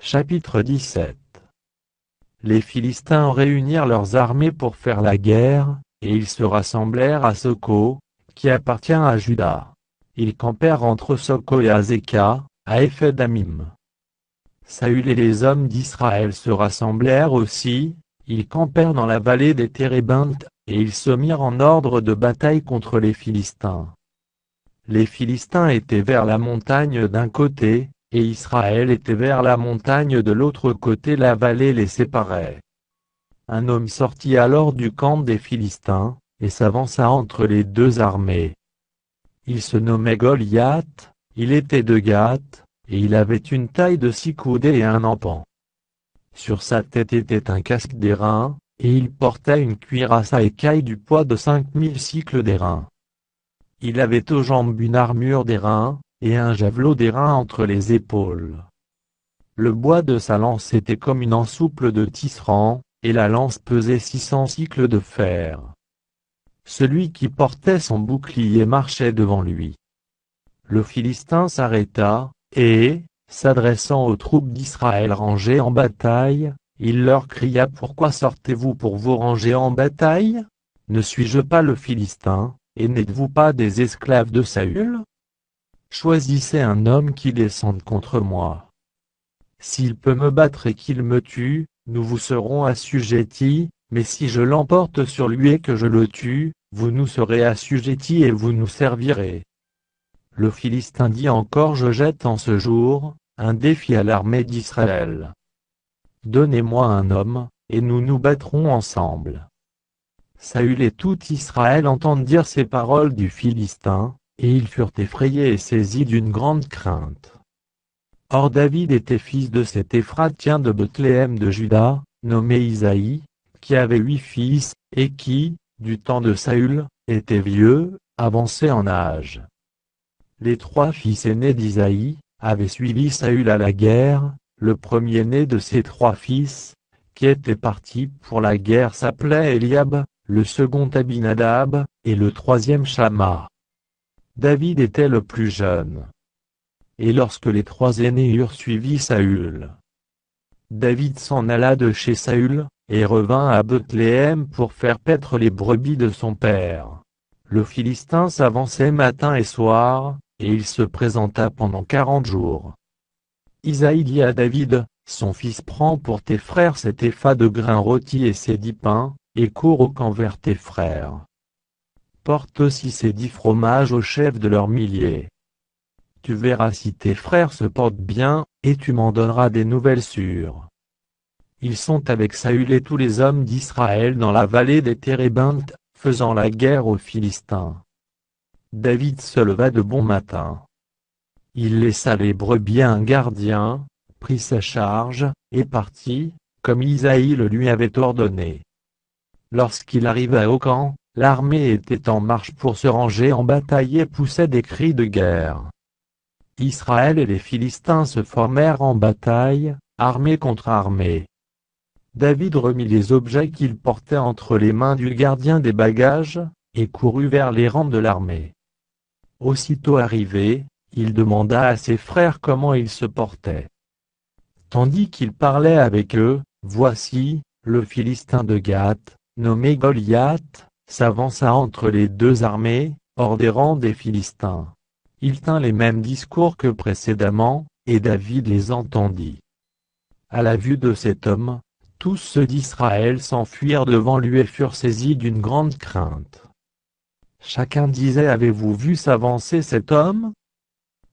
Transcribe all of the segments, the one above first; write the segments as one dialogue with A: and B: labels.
A: Chapitre 17. Les Philistins réunirent leurs armées pour faire la guerre, et ils se rassemblèrent à Soko, qui appartient à Juda. Ils campèrent entre Soko et Azekah, à Ephédamim. Saül et les hommes d'Israël se rassemblèrent aussi, ils campèrent dans la vallée des Térébintes, et ils se mirent en ordre de bataille contre les Philistins. Les Philistins étaient vers la montagne d'un côté, et Israël était vers la montagne de l'autre côté. La vallée les séparait. Un homme sortit alors du camp des Philistins, et s'avança entre les deux armées. Il se nommait Goliath, il était de Gath, et il avait une taille de 6 coudées et un empan. Sur sa tête était un casque d'airain, et il portait une cuirasse à écailles du poids de 5000 cycles d'airain. Il avait aux jambes une armure d'airain, et un javelot d'airain entre les épaules. Le bois de sa lance était comme une ensouple de tisserand, et la lance pesait 600 cycles de fer. Celui qui portait son bouclier marchait devant lui. Le Philistin s'arrêta, et, s'adressant aux troupes d'Israël rangées en bataille, il leur cria: Pourquoi sortez-vous pour vous ranger en bataille? Ne suis-je pas le Philistin, et n'êtes-vous pas des esclaves de Saül? Choisissez un homme qui descende contre moi. S'il peut me battre et qu'il me tue, nous vous serons assujettis, mais si je l'emporte sur lui et que je le tue, vous nous serez assujettis et vous nous servirez. Le Philistin dit encore: Je jette en ce jour un défi à l'armée d'Israël. Donnez-moi un homme, et nous nous battrons ensemble. Saül et tout Israël entendent dire ces paroles du Philistin, et ils furent effrayés et saisis d'une grande crainte. Or David était fils de cet Éphratien de Bethléem de Juda, nommé Isaïe, qui avait 8 fils, et qui, du temps de Saül, était vieux, avancé en âge. Les 3 fils aînés d'Isaïe avaient suivi Saül à la guerre. Le premier-né de ces 3 fils, qui était parti pour la guerre, s'appelait Eliab, le second Abinadab, et le troisième Shamma. David était le plus jeune. Et lorsque les 3 aînés eurent suivi Saül, David s'en alla de chez Saül, et revint à Bethléem pour faire paître les brebis de son père. Le Philistin s'avançait matin et soir, et il se présenta pendant 40 jours. Isaïe dit à David: Son fils, prend pour tes frères cet épha de grains rôtis et ces 10 pains, et cours au camp vers tes frères. Porte aussi ces 10 fromages au chef de leurs milliers. Tu verras si tes frères se portent bien, et tu m'en donneras des nouvelles sûres. Ils sont avec Saül et tous les hommes d'Israël dans la vallée des Térébintes, faisant la guerre aux Philistins. David se leva de bon matin. Il laissa les brebis à un gardien, prit sa charge, et partit, comme Isaïe le lui avait ordonné. Lorsqu'il arriva au camp, l'armée était en marche pour se ranger en bataille et poussait des cris de guerre. Israël et les Philistins se formèrent en bataille, armée contre armée. David remit les objets qu'il portait entre les mains du gardien des bagages, et courut vers les rangs de l'armée. Aussitôt arrivé, il demanda à ses frères comment ils se portaient. Tandis qu'il parlait avec eux, voici, le Philistin de Gath, nommé Goliath, s'avança entre les 2 armées, hors des rangs des Philistins. Il tint les mêmes discours que précédemment, et David les entendit. À la vue de cet homme, tous ceux d'Israël s'enfuirent devant lui et furent saisis d'une grande crainte. Chacun disait: Avez-vous vu s'avancer cet homme?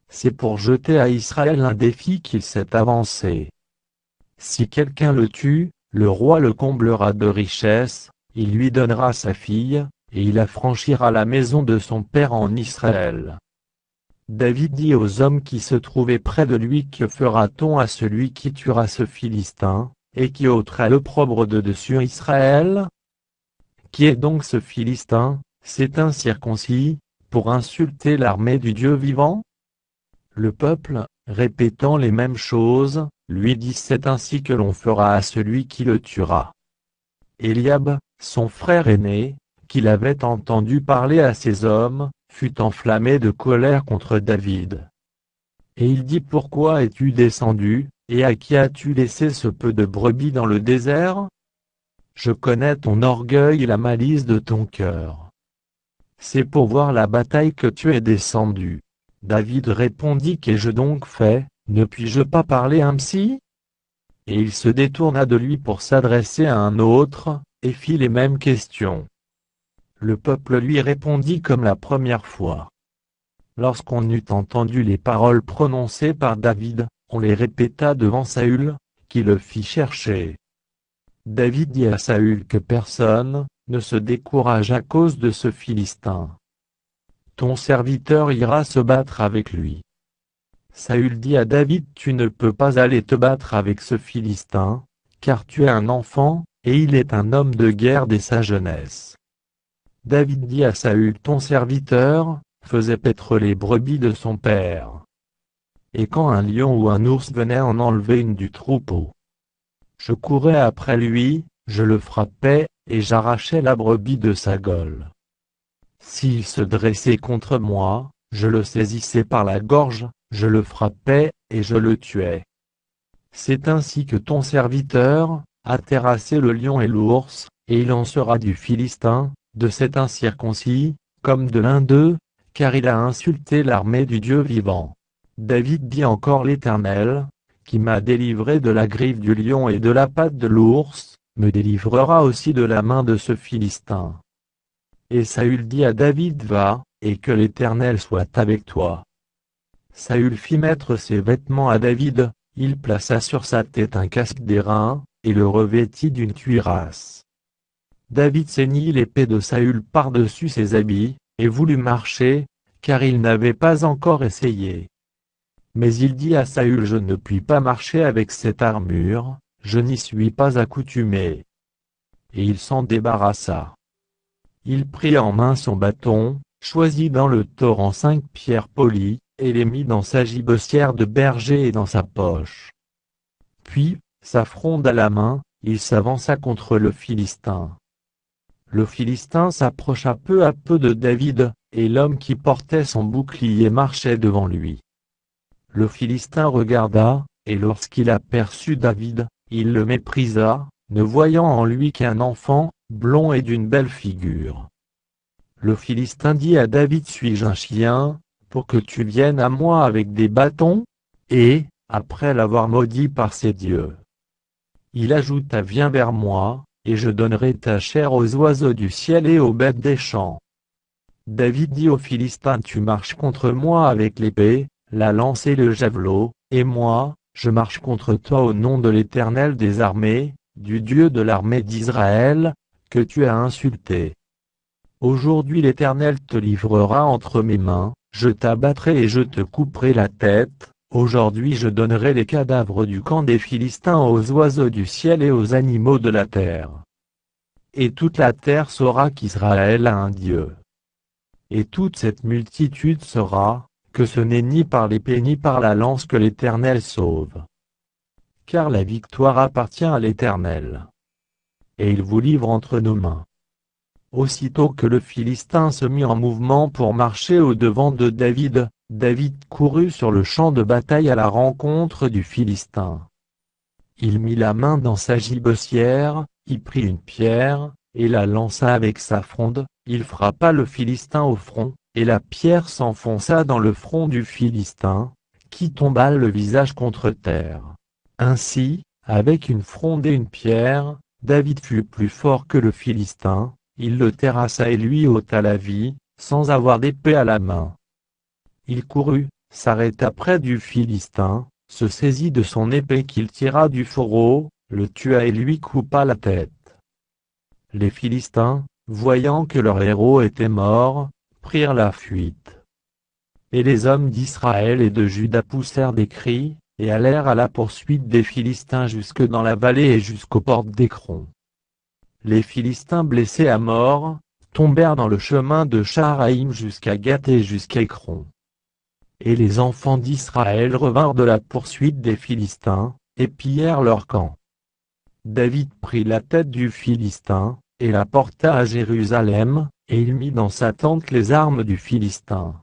A: C'est pour jeter à Israël un défi qu'il s'est avancé. Si quelqu'un le tue, le roi le comblera de richesses, il lui donnera sa fille, et il affranchira la maison de son père en Israël. David dit aux hommes qui se trouvaient près de lui: Que fera-t-on à celui qui tuera ce Philistin, et qui ôtera l'opprobre de dessus Israël? Qui est donc ce Philistin, cet incirconcis, pour insulter l'armée du Dieu vivant? Le peuple, répétant les mêmes choses, lui dit: C'est ainsi que l'on fera à celui qui le tuera. Eliab, son frère aîné, qu'il avait entendu parler à ces hommes, fut enflammé de colère contre David. Et il dit: Pourquoi es-tu descendu, Et à qui as-tu laissé ce peu de brebis dans le désert? Je connais ton orgueil et la malice de ton cœur. C'est pour voir la bataille que tu es descendu. David répondit: Qu'ai-je donc fait? Ne puis-je pas parler ainsi? Et il se détourna de lui pour s'adresser à un autre, et fit les mêmes questions. Le peuple lui répondit comme la première fois. Lorsqu'on eut entendu les paroles prononcées par David, on les répéta devant Saül, qui le fit chercher. David dit à Saül que personne ne se décourage à cause de ce Philistin. Ton serviteur ira se battre avec lui. Saül dit à David: Tu ne peux pas aller te battre avec ce Philistin, car tu es un enfant, et il est un homme de guerre dès sa jeunesse. David dit à Saül: Ton serviteur faisait paître les brebis de son père. Et quand un lion ou un ours venait en enlever une du troupeau, je courais après lui, je le frappais, et j'arrachais la brebis de sa gaule. S'il se dressait contre moi, je le saisissais par la gorge, je le frappais, et je le tuais. C'est ainsi que ton serviteur a terrassé le lion et l'ours, et il en sera du Philistin, de cet incirconcis, comme de l'un d'eux, car il a insulté l'armée du Dieu vivant. David dit encore: L'Éternel, qui m'a délivré de la griffe du lion et de la patte de l'ours, me délivrera aussi de la main de ce Philistin. Et Saül dit à David: Va, et que l'Éternel soit avec toi. Saül fit mettre ses vêtements à David, il plaça sur sa tête un casque d'airain, et le revêtit d'une cuirasse. David ceignit l'épée de Saül par-dessus ses habits, et voulut marcher, car il n'avait pas encore essayé. Mais il dit à Saül: Je ne puis pas marcher avec cette armure, je n'y suis pas accoutumé. Et il s'en débarrassa. Il prit en main son bâton, choisit dans le torrent 5 pierres polies, et les mit dans sa gibecière de berger et dans sa poche. Puis, sa fronde à la main, il s'avança contre le Philistin. Le Philistin s'approcha peu à peu de David, et l'homme qui portait son bouclier marchait devant lui. Le Philistin regarda, et lorsqu'il aperçut David, il le méprisa, ne voyant en lui qu'un enfant, blond et d'une belle figure. Le Philistin dit à David: Suis-je un chien, pour que tu viennes à moi avec des bâtons? Et, après l'avoir maudit par ses dieux, il ajouta: Viens vers moi, et je donnerai ta chair aux oiseaux du ciel et aux bêtes des champs. David dit au Philistin: Tu marches contre moi avec l'épée, la lance et le javelot, et moi, je marche contre toi au nom de l'Éternel des armées, du Dieu de l'armée d'Israël, que tu as insulté. Aujourd'hui l'Éternel te livrera entre mes mains, je t'abattrai et je te couperai la tête. Aujourd'hui je donnerai les cadavres du camp des Philistins aux oiseaux du ciel et aux animaux de la terre. Et toute la terre saura qu'Israël a un Dieu. Et toute cette multitude saura que ce n'est ni par l'épée ni par la lance que l'Éternel sauve. Car la victoire appartient à l'Éternel. Et il vous livre entre nos mains. Aussitôt que le Philistin se mit en mouvement pour marcher au-devant de David, David courut sur le champ de bataille à la rencontre du Philistin. Il mit la main dans sa gibecière, y prit une pierre, et la lança avec sa fronde, il frappa le Philistin au front, et la pierre s'enfonça dans le front du Philistin, qui tomba le visage contre terre. Ainsi, avec une fronde et une pierre, David fut plus fort que le Philistin, il le terrassa et lui ôta la vie, sans avoir d'épée à la main. Il courut, s'arrêta près du Philistin, se saisit de son épée qu'il tira du fourreau, le tua et lui coupa la tête. Les Philistins, voyant que leur héros était mort, prirent la fuite. Et les hommes d'Israël et de Juda poussèrent des cris, et allèrent à la poursuite des Philistins jusque dans la vallée et jusqu'aux portes d'Écron. Les Philistins blessés à mort, tombèrent dans le chemin de Sharaïm jusqu'à Gath et jusqu'à Écron. Et les enfants d'Israël revinrent de la poursuite des Philistins, et pillèrent leur camp. David prit la tête du Philistin, et la porta à Jérusalem, et il mit dans sa tente les armes du Philistin.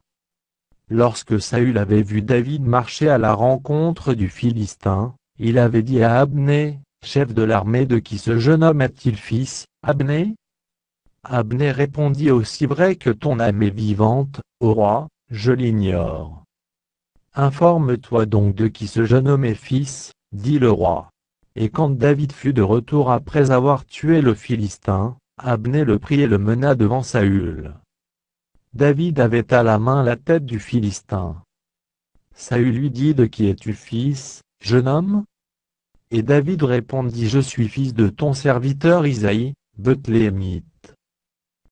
A: Lorsque Saül avait vu David marcher à la rencontre du Philistin, Il avait dit à Abner, chef de l'armée, de qui ce jeune homme est-il fils, Abner? Abner répondit, aussi vrai que ton âme est vivante, ô roi, je l'ignore. Informe-toi donc de qui ce jeune homme est fils, dit le roi. Et quand David fut de retour après avoir tué le Philistin, Abner le prit et le mena devant Saül. David avait à la main la tête du Philistin. Saül lui dit, de qui es-tu fils, jeune homme? Et David répondit, je suis fils de ton serviteur Isaïe, Bethléemite.